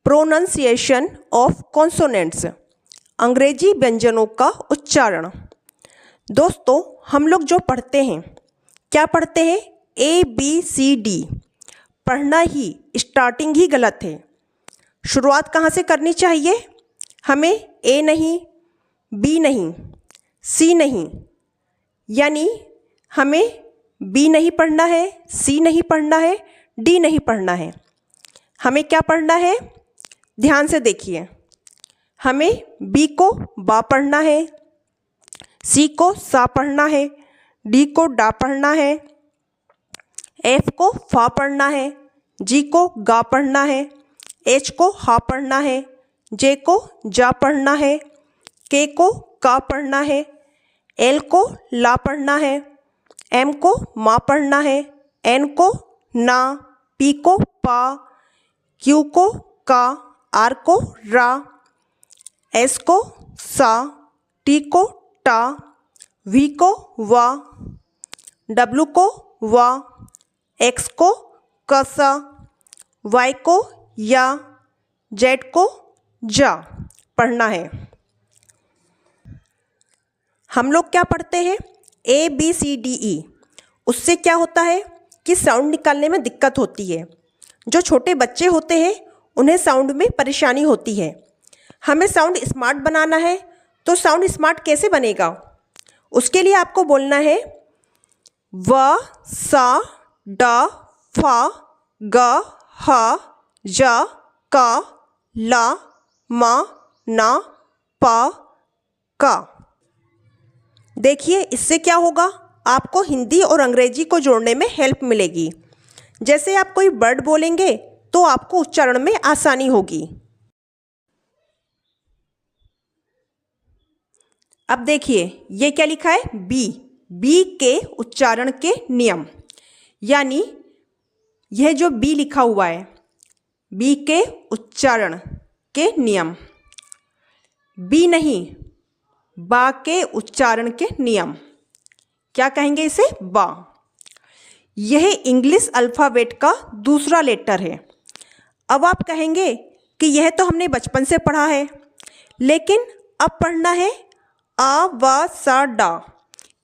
Pronunciation of consonants, अंग्रेजी व्यंजनों का उच्चारण। दोस्तों, हम लोग जो पढ़ते हैं, क्या पढ़ते हैं? ABCD पढ़ना ही, स्टार्टिंग ही गलत है। शुरुआत कहाँ से करनी चाहिए? हमें A नहीं, B नहीं, C नहीं, यानी हमें B नहीं पढ़ना है, C नहीं पढ़ना है, D नहीं पढ़ना है। हमें क्या पढ़ना है? ध्यान से देखिए। हमें B को बा पढ़ना है, C को सा पढ़ना है, D को डा पढ़ना है, F को फा पढ़ना है, G को गा पढ़ना है, H को हा पढ़ना है, J को जा पढ़ना है, K को का पढ़ना है, L को ला पढ़ना है, M को मा पढ़ना है, N को ना, P को पा, Q को का, R को रा, S को सा, T को टा, V को वा, W को वा, X को कसा, Y को या, Z को जा पढ़ना है। हम लोग क्या पढ़ते हैं? ABCDE। उससे क्या होता है कि साउंड निकालने में दिक्कत होती है। जो छोटे बच्चे होते हैं उन्हें साउंड में परेशानी होती है। हमें साउंड स्मार्ट बनाना है, तो साउंड स्मार्ट कैसे बनेगा? उसके लिए आपको बोलना है व, सा, डा, फा, गा, हा, जा, का, ला, मा, ना, पा, का। देखिए, इससे क्या होगा? आपको हिंदी और अंग्रेजी को जोड़ने में हेल्प मिलेगी। जैसे आप कोई वर्ड बोलेंगे तो आपको उच्चारण में आसानी होगी। अब देखिए, ये क्या लिखा है? बी के उच्चारण के नियम, यानी यह जो बी लिखा हुआ है, बी के उच्चारण के नियम। बी नहीं, बा के उच्चारण के नियम। क्या कहेंगे इसे? बा। यह इंग्लिश अल्फ़ाबेट का दूसरा लेटर है। अब आप कहेंगे कि यह तो हमने बचपन से पढ़ा है, लेकिन अब पढ़ना है आ, वा, सा, डा,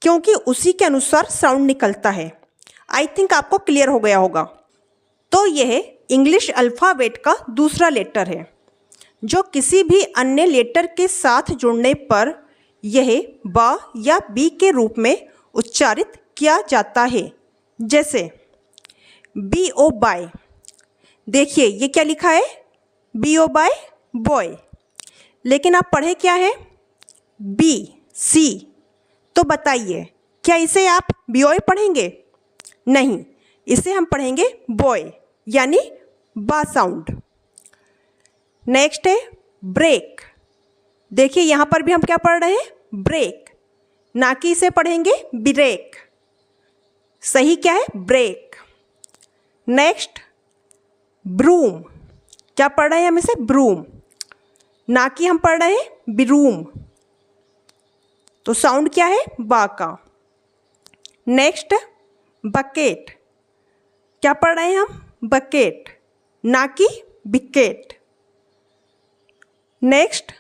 क्योंकि उसी के अनुसार साउंड निकलता है। आई थिंक आपको क्लियर हो गया होगा। तो यह इंग्लिश अल्फ़ाबेट का दूसरा लेटर है, जो किसी भी अन्य लेटर के साथ जुड़ने पर यह बा या बी के रूप में उच्चारित किया जाता है। जैसे BO बाय। देखिए, ये क्या लिखा है? BO Y boy. लेकिन आप पढ़े क्या है? BC। तो बताइए, क्या इसे आप BOY पढ़ेंगे? नहीं, इसे हम पढ़ेंगे बॉय, यानी बा साउंड। नेक्स्ट है ब्रेक। देखिए, यहाँ पर भी हम क्या पढ़ रहे हैं? ब्रेक, ना कि इसे पढ़ेंगे ब्रेक। सही क्या है? ब्रेक। Next broom. क्या पढ़ रहे हैं हम इसे? ब्रूम, ना कि हम पढ़ रहे हैं ब्रूम। तो साउंड क्या है? बा का। Next bucket. क्या पढ़ रहे हैं हम? बकेट, ना कि बिकेट। Next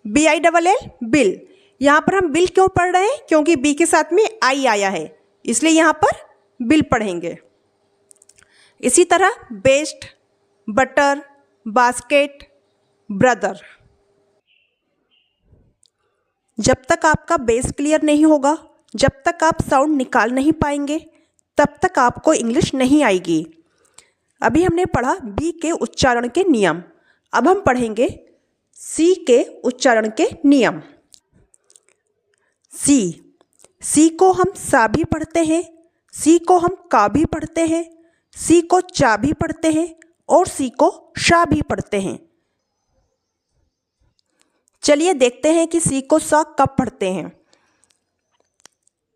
BILL, bill. यहाँ पर हम बिल क्यों पढ़ रहे हैं? क्योंकि बी के साथ में आई आया है, इसलिए यहाँ पर बिल पढ़ेंगे। इसी तरह बेस्ट, बटर, बास्केट, ब्रदर। जब तक आपका बेस क्लियर नहीं होगा, जब तक आप साउंड निकाल नहीं पाएंगे, तब तक आपको इंग्लिश नहीं आएगी। अभी हमने पढ़ा बी के उच्चारण के नियम। अब हम पढ़ेंगे सी के उच्चारण के नियम। सी को हम सा भी पढ़ते हैं, सी को हम का भी पढ़ते हैं, सी को चा भी पढ़ते हैं और सी को शा भी पढ़ते हैं। चलिए देखते हैं कि सी को सा कब पढ़ते हैं।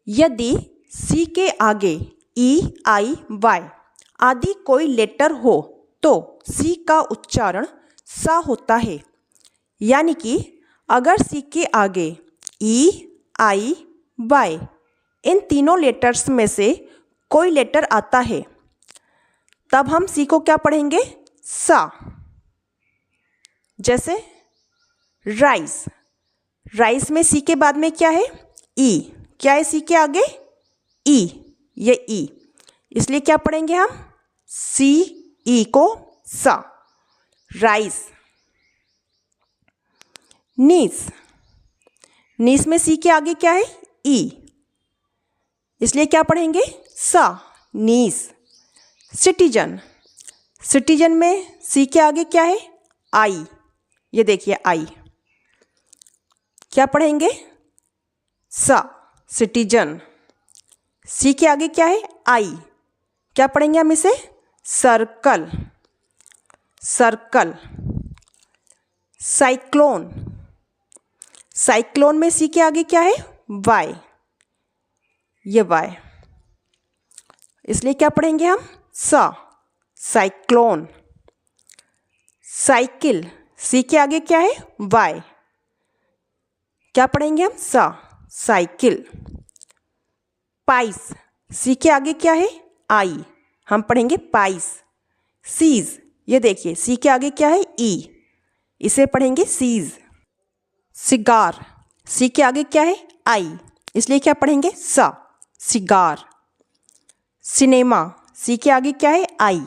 यदि सी के आगे EIY आदि कोई लेटर हो तो सी का उच्चारण सा होता है। यानी कि अगर सी के आगे EIY इन तीनों लेटर्स में से कोई लेटर आता है, तब हम सी को क्या पढ़ेंगे? सा। जैसे राइस, राइस में सी के बाद में क्या है? ई। क्या है सी के आगे? ई, ये ई, इसलिए क्या पढ़ेंगे हम? सी ई को सा, राइस। नीस, नीस में सी के आगे क्या है? ई, इसलिए क्या पढ़ेंगे? सा, नीस। सिटीजन, सिटीजन में सी के आगे क्या है? आई, ये देखिए आई, क्या पढ़ेंगे? सा, सिटीजन। सी के आगे क्या है? आई, क्या पढ़ेंगे हम इसे? Circle, circle. साइक्लोन, साइक्लोन में सी के आगे क्या है? वाई, ये वाई, इसलिए क्या पढ़ेंगे हम? सा, साइक्लोन। साइकिल, सी के आगे क्या है? वाई, क्या पढ़ेंगे हम? सा, साइकिल। पाइस, सी के आगे क्या है? आई, हम पढ़ेंगे पाइस। सीज, ये देखिए सी के आगे क्या है? ई, इसे पढ़ेंगे सीज। सिगार, सी के आगे क्या है? आई, इसलिए क्या पढ़ेंगे? सा, सिगार। सिनेमा, सी के आगे क्या है? आई,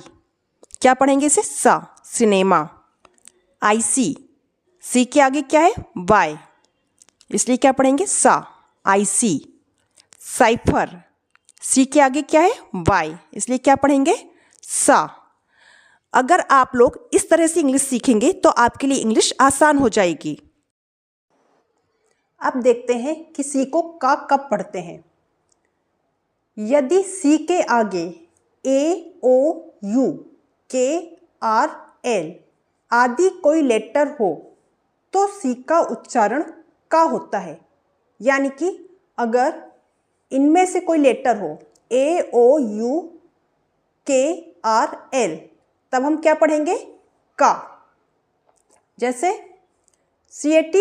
क्या पढ़ेंगे इसे? सा, सिनेमा। आईसी, सी के आगे क्या है? वाई, इसलिए क्या पढ़ेंगे? सा, आईसी। साइफर, सी के आगे क्या है? वाई, इसलिए क्या पढ़ेंगे? सा। अगर आप लोग इस तरह से इंग्लिश सीखेंगे तो आपके लिए इंग्लिश आसान हो जाएगी। अब देखते हैं कि सी को का कब पढ़ते हैं। यदि सी के आगे ए, ओ, यू, के, आर, एल आदि कोई लेटर हो तो सी का उच्चारण का होता है। यानी कि अगर इनमें से कोई लेटर हो ए, ओ, यू, के, आर, एल, तब हम क्या पढ़ेंगे? का। जैसे CAT,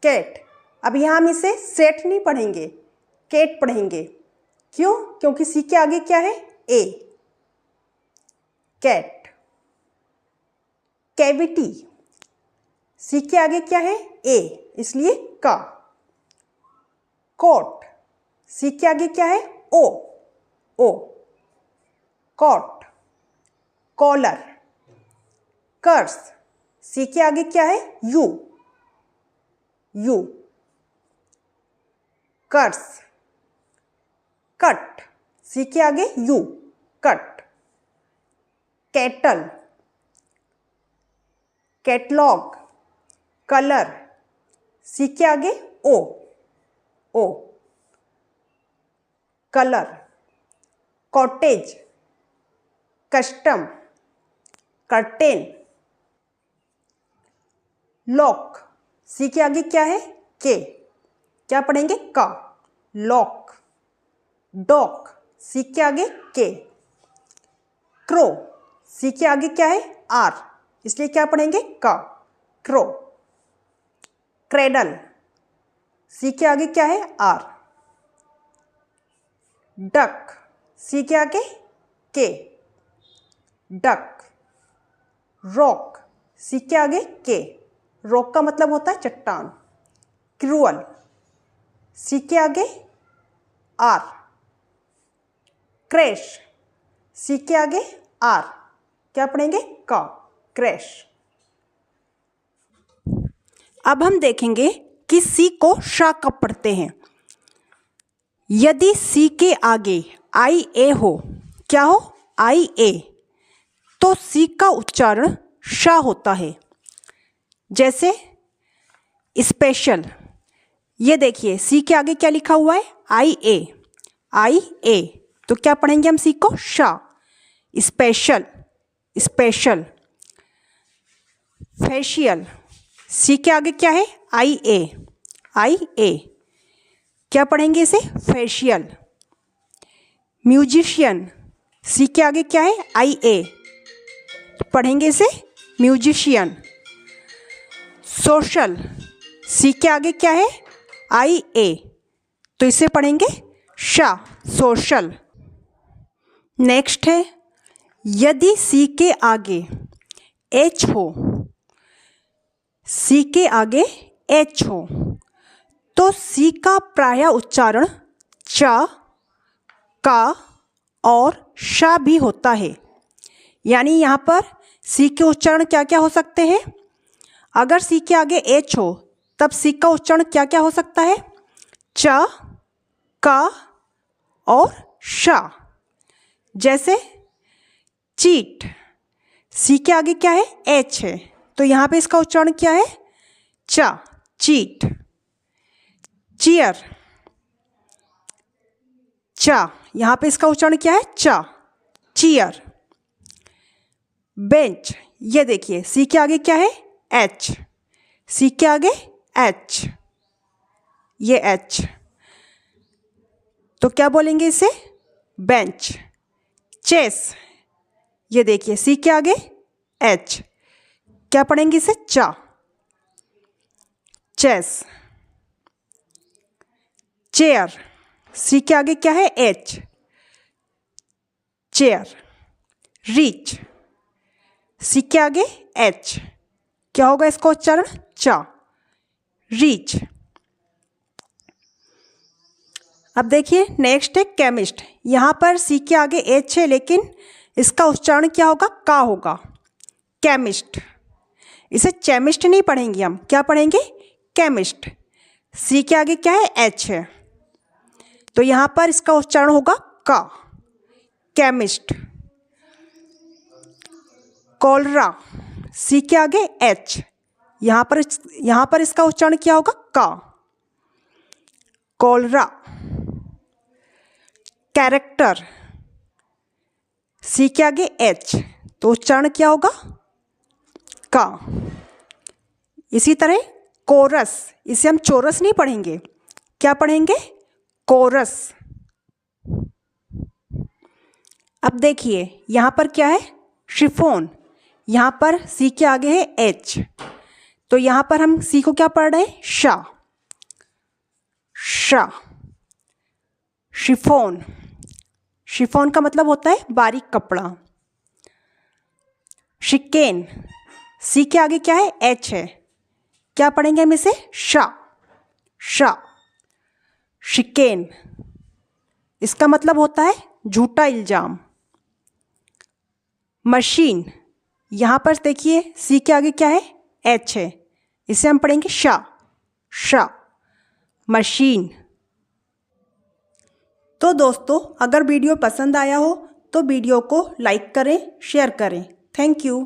कैट। अब यहाँ हम इसे सेट नहीं पढ़ेंगे, केट पढ़ेंगे। क्यों? क्योंकि सी के आगे क्या है? ए, कैट। कैविटी, सी के आगे क्या है? ए, इसलिए का। कोट, सी के आगे क्या है? ओ, ओ, कॉट। कॉलर। कर्स, सी के आगे क्या है? U, U, curse. Cut, C के आगे U, cut. Cattle, catalogue. Colour, C के आगे O, O, colour. Cottage, custom, curtain. Lock, C के आगे क्या है? के, क्या पढ़ेंगे? का, लॉक। डॉक, सी के आगे के। क्रो, सी के आगे क्या है? आर, इसलिए क्या पढ़ेंगे? का, क्रो। क्रेडल, सी के आगे क्या है? आर। डक, सी के आगे के, डक। रॉक, सी के आगे के, रॉक का मतलब होता है चट्टान। क्रूअल, सी के आगे आर। क्रैश, सी के आगे आर, क्या पढ़ेंगे? का, क्रैश। अब हम देखेंगे कि सी को शा कब पढ़ते हैं। यदि सी के आगे आई ए हो, क्या हो? आई ए, तो सी का उच्चारण शा होता है। जैसे स्पेशल, ये देखिए सी के आगे क्या लिखा हुआ है? आई ए, आई ए, तो क्या पढ़ेंगे हम सी को? शा, स्पेशल, स्पेशल। फेशियल, सी के आगे क्या है? आई ए, आई ए, क्या पढ़ेंगे इसे? फेशियल। म्यूजिशियन, सी के आगे क्या है? आई ए, पढ़ेंगे इसे म्यूजिशियन। सोशल, सी के आगे क्या है? आई ए, तो इसे पढ़ेंगे शा, सोशल। नेक्स्ट है यदि सी के आगे एच हो, सी के आगे एच हो तो सी का प्रायः उच्चारण च, का और श भी होता है। यानी यहाँ पर सी के उच्चारण क्या क्या हो सकते हैं? अगर सी के आगे एच हो तब सी का उच्चारण क्या क्या हो सकता है? च, का और श। जैसे चीट, सी के आगे क्या है? एच है, तो यहाँ पे इसका उच्चारण क्या है? च, चीट। चेयर, च, यहाँ पे इसका उच्चारण क्या है? च, चेयर। बेंच, ये देखिए सी के आगे क्या है? एच, सी के आगे एच, ये एच, तो क्या बोलेंगे इसे? बेंच। चेस, ये देखिए सी के आगे एच, क्या पढ़ेंगे इसे? च, चेस। चेयर, सी के आगे क्या है? H, chair. रीच, सी के आगे एच, क्या होगा इसका उच्चारण? च, रीच। अब देखिए नेक्स्ट है केमिस्ट। यहाँ पर सी के आगे एच है लेकिन इसका उच्चारण क्या होगा? का होगा। केमिस्ट, इसे चेमिस्ट नहीं पढ़ेंगे हम, क्या पढ़ेंगे? केमिस्ट। सी के आगे क्या है? एच है, तो यहाँ पर इसका उच्चारण होगा का, केमिस्ट। कॉलरा, सी के आगे एच, यहाँ पर इसका उच्चारण क्या होगा? का, कॉलरा। कैरेक्टर, सी के आगे एच, तो उच्चारण क्या होगा? का। इसी तरह कोरस, इसे हम चोरस नहीं पढ़ेंगे, क्या पढ़ेंगे? कोरस। अब देखिए यहाँ पर क्या है? शिफॉन, यहाँ पर सी के आगे है एच, तो यहाँ पर हम सी को क्या पढ़ रहे हैं? शा, शा। शिफॉन, शिफॉन का मतलब होता है बारीक कपड़ा। शिकेन, सी के आगे क्या है? एच है, क्या पढ़ेंगे हम इसे? शा, शा। शिकेन, इसका मतलब होता है झूठा इल्जाम। मशीन, यहाँ पर देखिए सी के आगे क्या है? एच है, इसे हम पढ़ेंगे शा, शा, मशीन। तो दोस्तों अगर वीडियो पसंद आया हो तो वीडियो को लाइक करें, शेयर करें। Thank you.